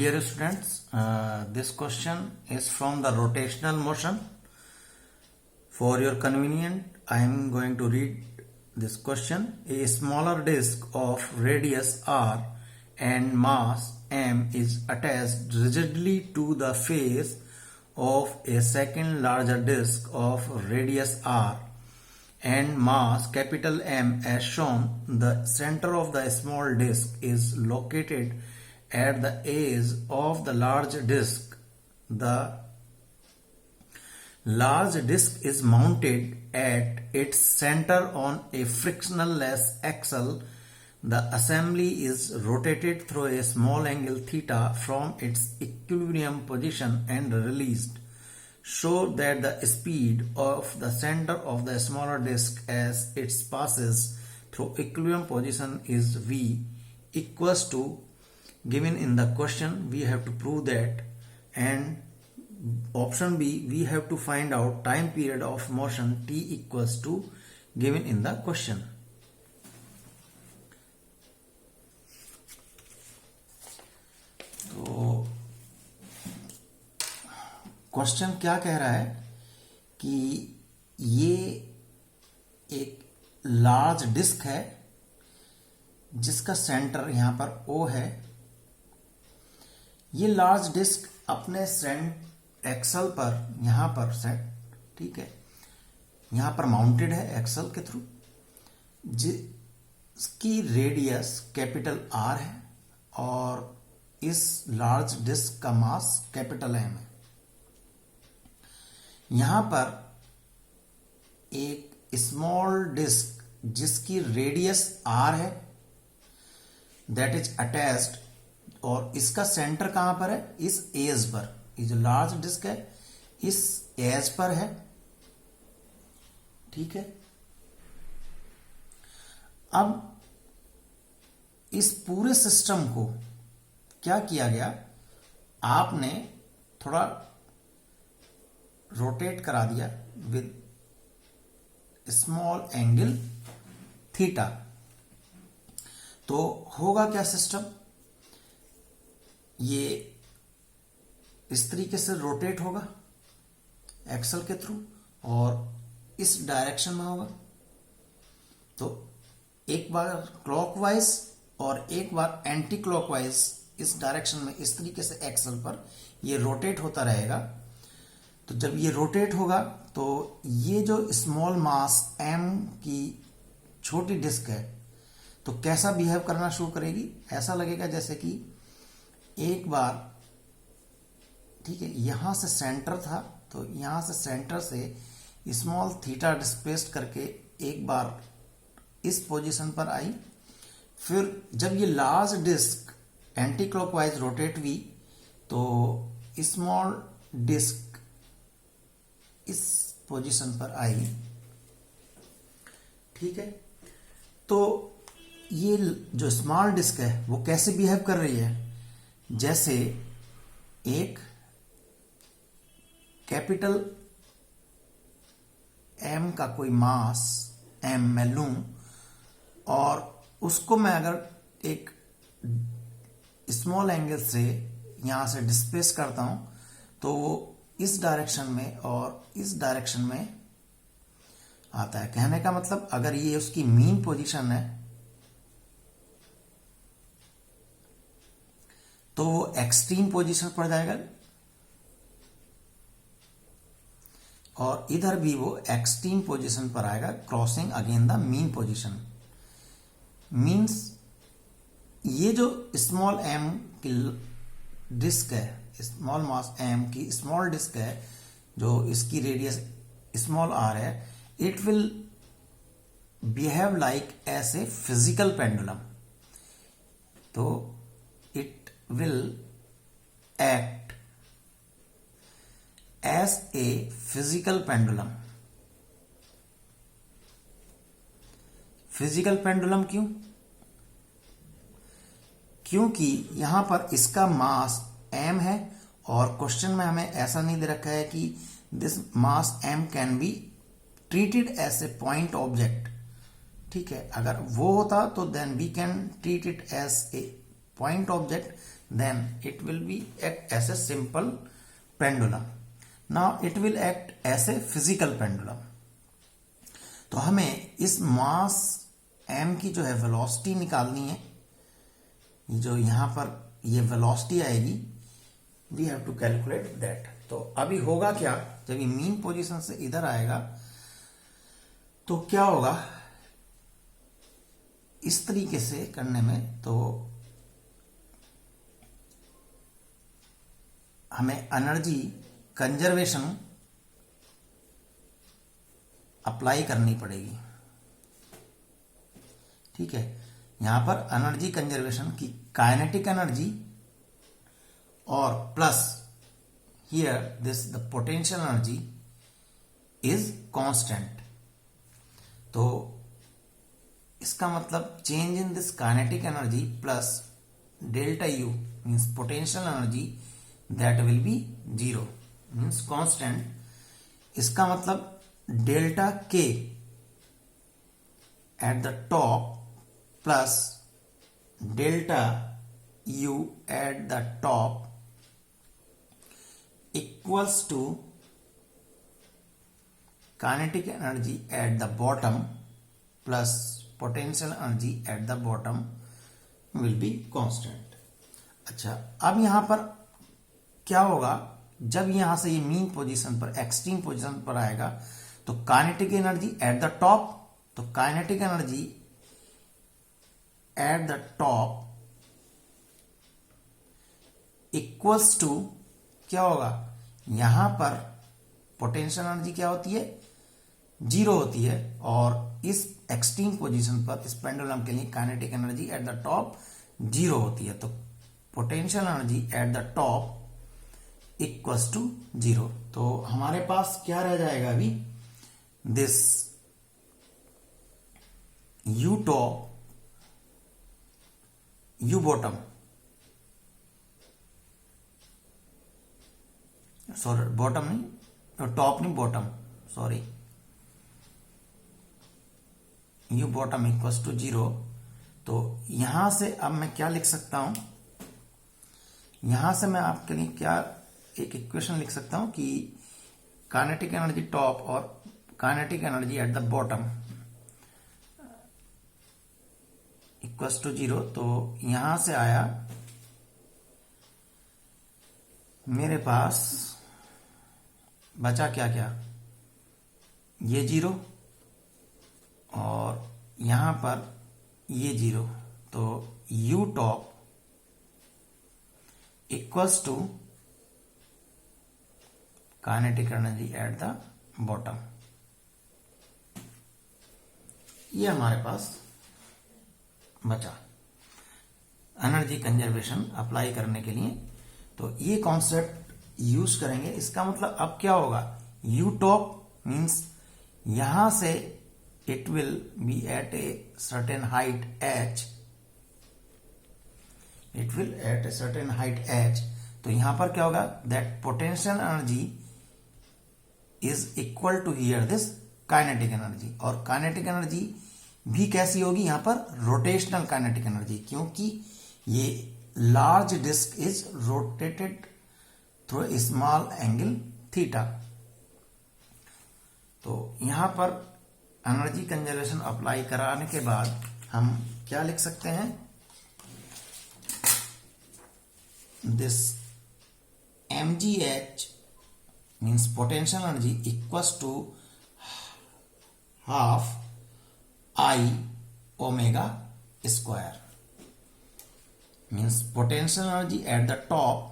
Dear students, this question is from the rotational motion. For your convenience, I am going to read this question. A smaller disk of radius r and mass m is attached rigidly to the face of a second larger disk of radius r and mass capital M as shown. The center of the small disk is located at the edge of the large disk. The large disk is mounted at its center on a frictionless axle. The assembly is rotated through a small angle theta from its equilibrium position and released. Show that the speed of the center of the smaller disk as it passes through equilibrium position is v equals to, given in the question, we have to prove that, and option B, we have to find out time period of motion t equals to, given in the question. तो question क्या कह रहा है कि ये एक large disc है जिसका सेंटर यहां पर O है. ये लार्ज डिस्क अपने सेंट एक्सल पर यहां पर सेट, ठीक है, यहां पर माउंटेड है एक्सल के थ्रू, जिसकी रेडियस कैपिटल R है और इस लार्ज डिस्क का मास कैपिटल M है. यहां पर एक स्मॉल डिस्क जिसकी रेडियस R है दैट इज अटैच्ड, और इसका सेंटर कहां पर है? इस एज पर. ये जो लार्ज डिस्क है इस एज पर है, ठीक है. अब इस पूरे सिस्टम को क्या किया गया, आपने थोड़ा रोटेट करा दिया विद स्मॉल एंगल थीटा. तो होगा क्या सिस्टम, ये इस तरीके से रोटेट होगा एक्सल के थ्रू और इस डायरेक्शन में होगा. तो एक बार क्लॉकवाइज और एक बार एंटी क्लॉकवाइज इस डायरेक्शन में इस तरीके से एक्सल पर ये रोटेट होता रहेगा. तो जब ये रोटेट होगा तो ये जो स्मॉल मास m की छोटी डिस्क है तो कैसा बिहेव करना शुरू करेगी, ऐसा लगेगा जैसे कि एक बार, ठीक है, यहां से सेंटर था तो यहां से सेंटर से स्मॉल थीटा डिस्प्लेस्ड करके एक बार इस पोजीशन पर आई. फिर जब ये large disc anti clockwise rotate हुई तो स्मॉल डिस्क इस पोजीशन पर आई, ठीक है. तो ये जो स्मॉल डिस्क है वो कैसे बिहेव कर रही है, जैसे एक कैपिटल M का कोई मास M मैं लूं और उसको मैं अगर एक स्मॉल एंगल से यहां से डिस्प्लेस करता हूं तो वो इस डायरेक्शन में और इस डायरेक्शन में आता है. कहने का मतलब अगर ये उसकी मीन पोजीशन है तो वो एक्सट्रीम पोजीशन पर जाएगा और इधर भी वो एक्सट्रीम पोजीशन पर आएगा, crossing again the mean position. Means ये जो स्मॉल m की डिस्क है, स्मॉल मास m की स्मॉल डिस्क है, जो इसकी रेडियस स्मॉल r है, it will behave like as a physical pendulum. तो it will act as a physical pendulum. Physical pendulum क्यों? क्योंकि यहां पर इसका मास m है और क्वेश्चन में हमें ऐसा नहीं दे रखा है कि this mass m can be treated as a point object, ठीक है. अगर वो होता तो then we can treat it as a point object, then it will be act as a simple pendulum. Now it will act as a physical pendulum. तो हमें इस मास m की जो है वेलोसिटी निकालनी है, जो यहां पर ये वेलोसिटी आएगी, we have to calculate that. तो अभी होगा क्या, जब ये मीन पोजीशन से इधर आएगा तो क्या होगा, इस तरीके से करने में तो हमें एनर्जी कंजर्वेशन अप्लाई करनी पड़ेगी. ठीक है, यहां पर एनर्जी कंजर्वेशन की काइनेटिक एनर्जी और plus here this the potential energy is constant. तो इसका मतलब change in this kinetic energy plus delta U means potential energy that will be zero means constant. इसका मतलब डेल्टा के eight the top plus delta U eight the top equals to kinetic energy at the bottom plus potential energy at the bottom will be constant. अच्छा, अब यहां पर क्या होगा, जब यहां से ये मीन पोजीशन पर एक्सट्रीम पोजीशन पर आएगा तो kinetic energy at the top, तो kinetic energy at the top equals to क्या होगा, यहां पर पोटेंशियल एनर्जी क्या होती है, जीरो होती है, और इस एक्सट्रीम पोजीशन पर इस पेंडुलम के लिए kinetic energy at the top zero होती है. तो potential energy at the top equals to zero. तो हमारे पास क्या रह जाएगा अभी, this U top, U bottom, sorry bottom नहीं, टॉप नहीं bottom, sorry, U bottom equals to zero. तो यहां से अब मैं क्या लिख सकता हूं, यहां से मैं आपके लिए क्या एक इक्वेशन लिख सकता हूं कि काइनेटिक एनर्जी टॉप और kinetic energy at the bottom equals to zero. तो यहां से आया मेरे पास बचा क्या क्या, ये जीरो और यहां पर ये जीरो. तो U top equals to kinetic energy at the bottom. ये हमारे पास बचा एनर्जी कंजर्वेशन अप्लाई करने के लिए. तो ये कॉन्सेप्ट यूज करेंगे. इसका मतलब अब क्या होगा, यू टॉप मीन्स यहां से it will be at a certain height H, it will at a certain height H. तो यहां पर क्या होगा, that potential energy is equal to here this kinetic energy. और काइनेटिक एनर्जी भी कैसी होगी, यहां पर रोटेशनल काइनेटिक एनर्जी, क्योंकि ये large disc is rotated through a small angle theta. तो यहां पर एनर्जी कंजर्वेशन अप्लाई कराने के बाद हम क्या लिख सकते हैं, this mgh means potential energy equals to half I omega square. Means potential energy at the top,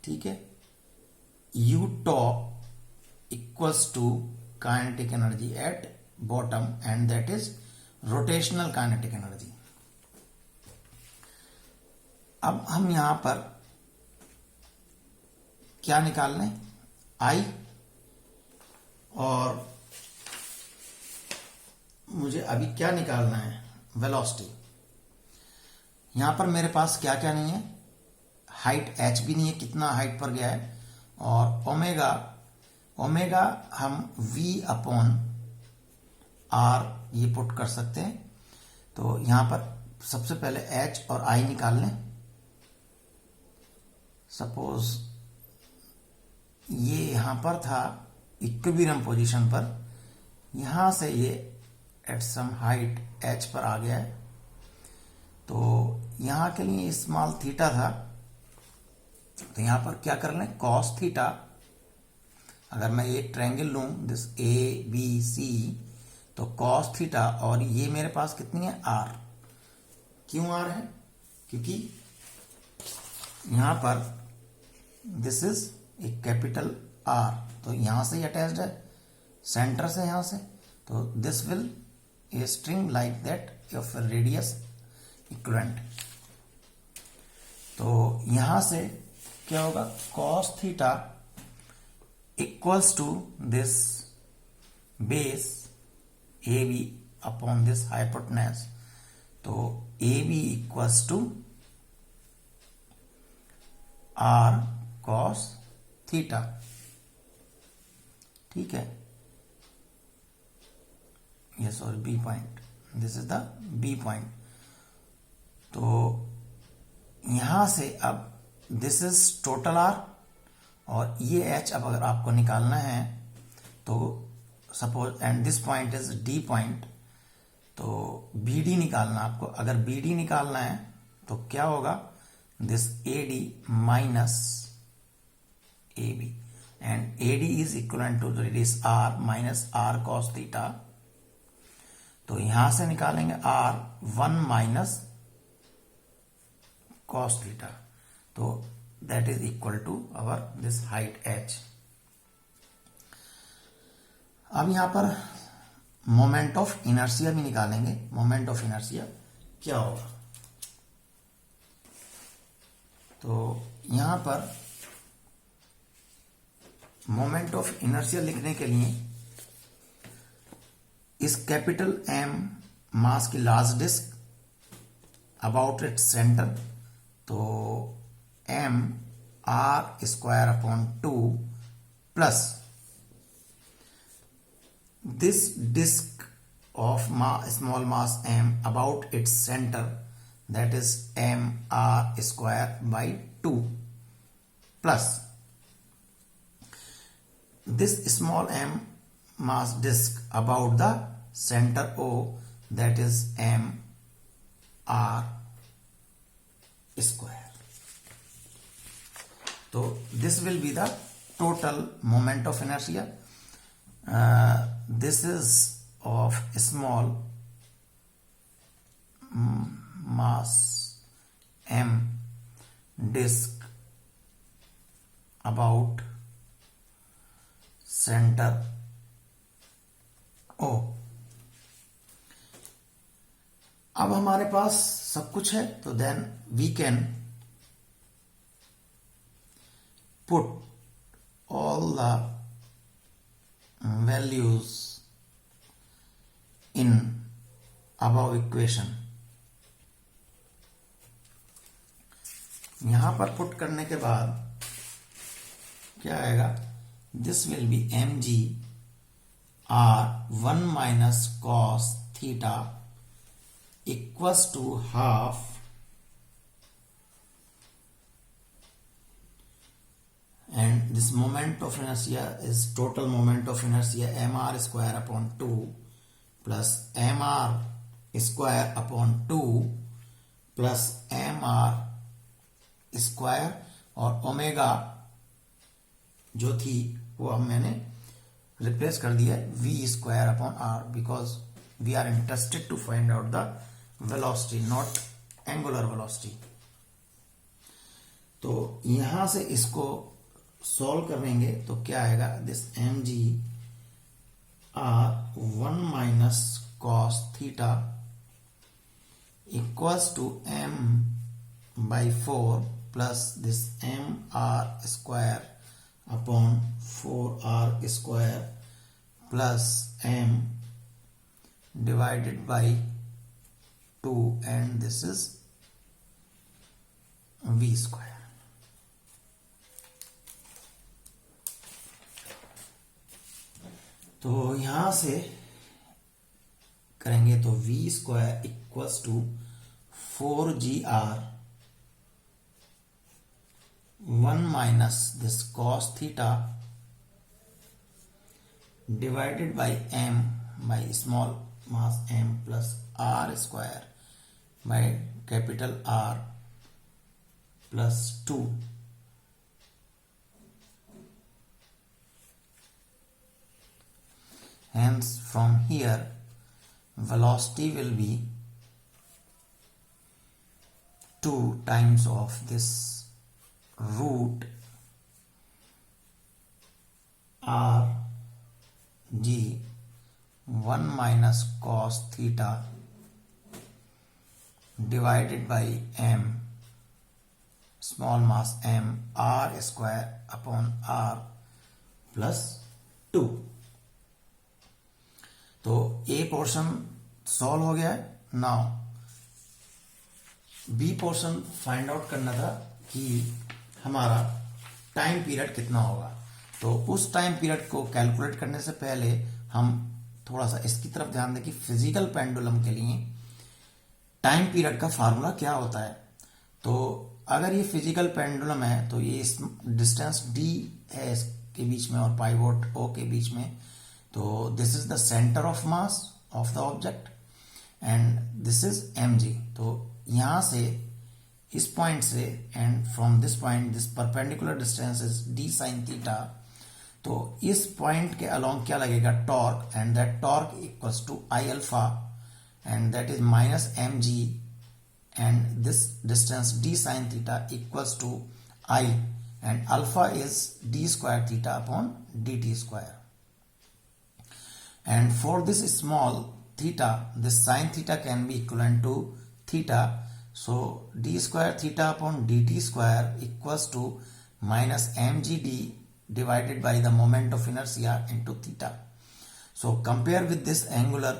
ठीक है, U top equals to kinetic energy at bottom and that is rotational kinetic energy. अब हम यहां पर क्या निकाल लें, आई, और मुझे अभी क्या निकालना है, वेलोसिटी. यहां पर मेरे पास क्या क्या नहीं है, हाइट एच भी नहीं है, कितना हाइट पर गया है, और ओमेगा, ओमेगा हम v अपॉन आर ये पुट कर सकते हैं. तो यहां पर सबसे पहले h और I निकाल लें। सपोज ये यहां पर था इक्विलिब्रियम पोजीशन पर, यहां से ये एट सम हाइट h पर आ गया है, तो यहां के लिए स्मॉल थीटा था, तो यहां पर क्या कर लें, कॉस थीटा। अगर मैं एक ट्रायंगल लूं दिस ए बी सी, तो कॉस थीटा, और ये मेरे पास कितनी है, r। क्यों r है, क्योंकि यहां पर this is a capital R, तो यहां से अटैच्ड है, सेंटर से, यहां से, तो this will a string like that of radius equivalent. तो यहां से क्या होगा, cos theta equals to this base A B upon this hypotenuse, तो A B equals to R cos theta. ठीक है, ये sorry B point, this is the B point. तो यहां से अब दिस इज टोटल आर, और ये एच अब अगर आपको निकालना है तो suppose, and this point is D point, तो बी डी निकालना आपको। अगर बी डी निकालना है तो क्या होगा, this A D minus A B, and A D is equal to radius R minus R cos theta. तो यहां से निकालेंगे आर 1 माइनस कॉस थीटा, तो that is equal to our this height h। अब यहां पर मोमेंट ऑफ इनर्शिया भी निकालेंगे। मोमेंट ऑफ इनर्शिया क्या होगा, तो यहां पर मोमेंट ऑफ इनर्शिया लिखने के लिए इस कैपिटल M मास की large disc about its centre, तो m r square upon 2 plus this disc of small mass m about its centre, that is m r square by 2 plus this small m mass disk about the center O, that is m r square. So this will be the total moment of inertia. This is of small mass m disk about center O। अब हमारे पास सब कुछ है, तो then we can put all the values in above equation. यहां पर put करने के बाद क्या आएगा, this will be mg r 1 minus cos theta equals to half and this moment of inertia is total moment of inertia mr square upon 2 plus mr square upon 2 plus mr square, और omega जो थी वो अब मैंने replace कर दिया है v square upon r, because we are interested to find out the velocity, not angular velocity. तो यहां से इसको सॉल्व करेंगे तो क्या आएगा, this M G R 1 minus cos theta equals to m by 4 plus this m r square upon 4r square plus m divided by 2, and this is v square। तो यहां से करेंगे तो v square equals to 4gr 1 minus this cos theta divided by m by small mass m plus r square by capital R plus 2. Hence from here velocity will be 2 times of this root r g 1 minus cos theta divided by m small mass m r square upon r plus 2. तो ए portion solve हो गया है. Now B portion find out करना था कि हमारा time period कितना होगा. तो उस टाइम पीरियड को कैलकुलेट करने से पहले हम थोड़ा सा इसकी तरफ ध्यान दें कि फिजिकल पेंडुलम के लिए टाइम पीरियड का फार्मूला क्या होता है. तो अगर ये फिजिकल पेंडुलम है तो ये इस डिस्टेंस डी है इसके बीच में और पाइवोट ओ के बीच में. तो this is the centre of mass of the object and this is mg. तो यहां से इस पॉइंट से and from this point this perpendicular distance is d sin theta. तो इस पॉइंट के अलोंग क्या लगेगा torque and that torque equals to I alpha and that is minus mg and this distance d sin theta equals to I and alpha is d square theta upon dt square. And for this small theta this sin theta can be equivalent to theta. So d square theta upon dt square equals to minus mgd divided by the moment of inertia into theta. So compare with this angular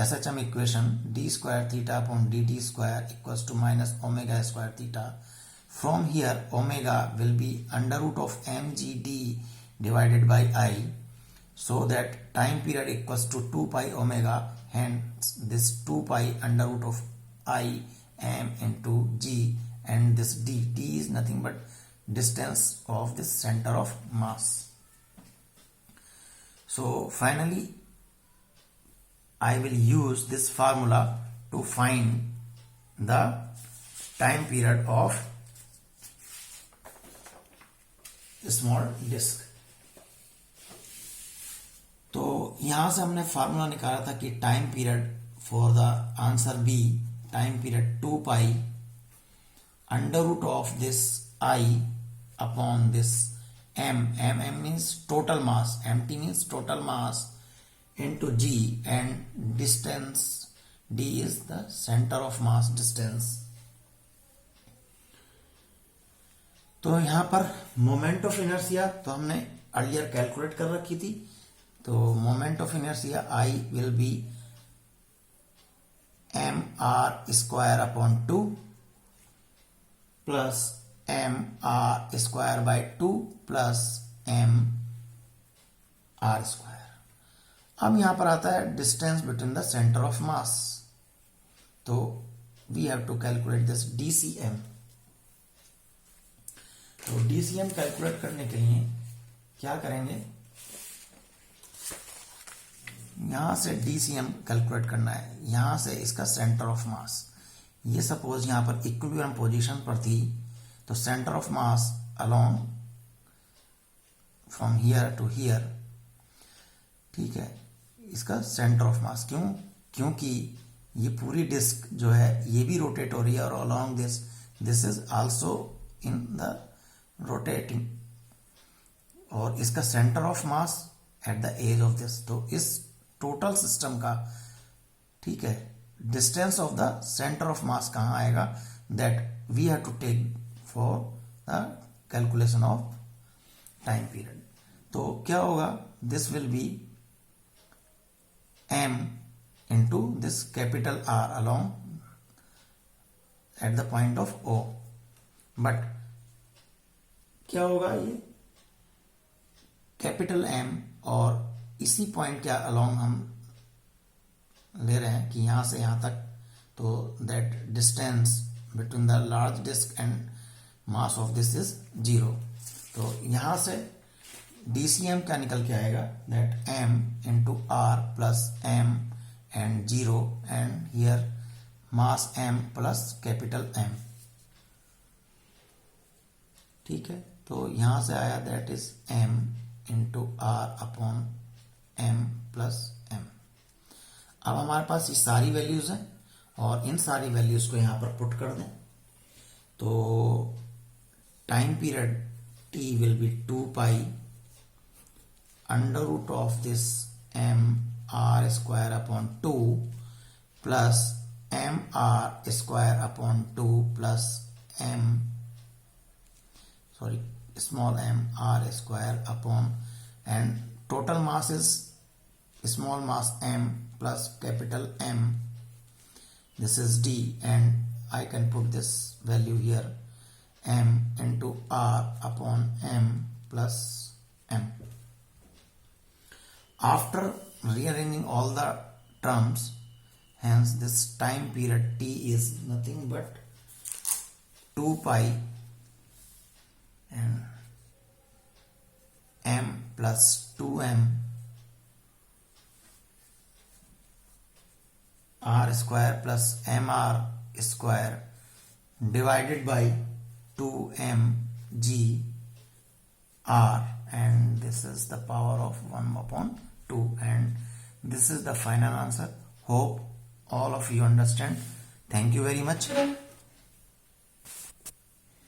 SHM equation d square theta upon dt square equals to minus omega square theta. From here omega will be under root of mgd divided by I, so that time period equals to 2 pi omega. Hence this 2 pi under root of I m into g and this d is nothing but distance of this center of mass. So finally I will use this formula to find the time period of small disk. तो यहां से हमने formula निकाला था कि time period for the answer B time period 2 pi under root of this I upon this M means total mass, mt means total mass into g and distance d is the center of mass distance. तो यहां पर moment of inertia तो हमने earlier calculate कर रखी थी. तो moment of inertia I will be mr square upon 2 plus mr square by 2 plus mr square. अब यहां पर आता है distance between the centre of mass. तो we have to calculate this DCM. तो DCM कैलकुलेट करने के लिए क्या करेंगे, यहां से DCM कैलकुलेट करना है. यहां से इसका सेंटर ऑफ मास, ये सपोज यहां पर इक्विलिब्रियम पोजीशन पर थी तो centre of mass along from here to here. ठीक है, इसका सेंटर ऑफ मास क्योंकि ये पूरी डिस्क जो है ये भी रोटेट हो रही है और along this is also in the rotating और इसका centre of mass at the edge of this. तो इस टोटल सिस्टम का ठीक है distance of the centre of mass कहां आएगा, that we have to take for the calculation of time period. तो क्या होगा, this will be m into this capital R along at the point of O. but क्या होगा, ये capital M और इसी पॉइंट के अलोंग हम ले रहे हैं कि यहाँ से यहाँ तक, तो that distance between the large disc and mass of this is 0। तो यहाँ से DCM क्या निकल के आएगा, that m into R plus m and 0 and here mass m plus capital M। ठीक है, तो यहाँ से आया that is m into R upon m plus m। अब हमारे पास ये सारी वैल्यूज हैं और इन सारी वैल्यूज को यहाँ पर पुट कर दें, तो time period t will be 2 pi under root of this m r square upon 2 plus m r square upon 2 plus small m r square upon, and total mass is small mass m plus capital M. This is D and I can put this value here, m into r upon m plus m. After rearranging all the terms, hence this time period t is nothing but 2 pi and m plus 2m r square plus mr square divided by 2mg r, and this is the power of 1 upon 2, and this is the final answer. Hope all of you understand. Thank you very much.